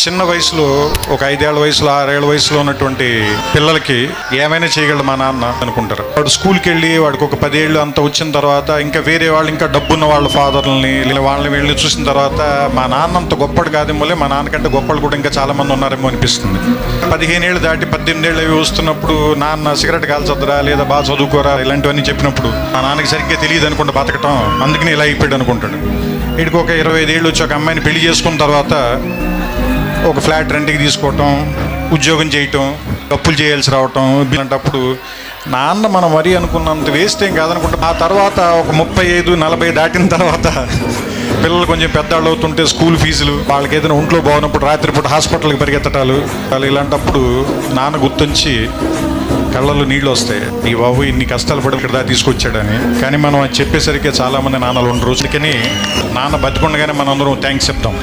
చిన్న వయసులో ఒక 5 ఏళ్ల వయసులో 6 ఏళ్ల వయసులో ఉన్నటువంటి పిల్లలకి ఏమైనా చేయగలడు మా నాన్న అనుకుంటారు. వాడు స్కూల్కి వెళ్ళి వాడికి ఒక 10 ఏళ్ళు అంత వచ్చిన తర్వాత ఇంకా వేరే వాళ్ళు ఇంకా డబ్బున్న వాళ్ళ ఫాదర్లని వాళ్ళని వీళ్ళని చూసిన తర్వాత మా నాన్న అంత గొప్పడు కాదేమోలే, మా నాన్నకంటే గొప్పలు కూడా ఇంకా చాలా మంది ఉన్నారేమో అనిపిస్తుంది. 15 ఏళ్ళు దాటి 18 ఏళ్ళు అవి వస్తున్నప్పుడు నాన్న సిగరెట్ కాల్చొద్దురా లేదా బాగా చదువుకోరా ఇలాంటివన్నీ చెప్పినప్పుడు మా నాన్నకి సరిగ్గా తెలియదు అనుకుంటా బతకటం, అందుకని ఇలా అయిపోయాడు అనుకుంటాడు. వీడికి ఒక 25 ఏళ్ళు వచ్చి ఒక అమ్మాయిని పెళ్లి చేసుకున్న తర్వాత ఒక ఫ్లాట్ రెంట్కి తీసుకోవటం, ఉద్యోగం చేయటం, అప్పులు చేయాల్సి రావటం ఇలాంటప్పుడు నాన్న మనం మరీ అనుకున్నంత వేస్ట్ ఏం కాదనుకుంటా. ఆ తర్వాత ఒక 35-40 దాటిన తర్వాత పిల్లలు కొంచెం పెద్దవాళ్ళు అవుతుంటే స్కూల్ ఫీజులు, వాళ్ళకి ఏదైనా ఒంట్లో బాగున్నప్పుడు రాత్రిపూట హాస్పిటల్కి పరిగెత్తటాలు, ఇలాంటప్పుడు నాన్న గుర్తుంచి కళ్ళల్లో నీళ్ళు వస్తాయి. ఈ బాబు ఇన్ని కష్టాలు పడి ఇక్కడ దాకా తీసుకొచ్చాడని. కానీ మనం అది చెప్పేసరికి చాలామంది నాన్నలు ఉండరు. కానీ నాన్న బతికుండగానే మనం అందరం థ్యాంక్స్ చెప్తాం.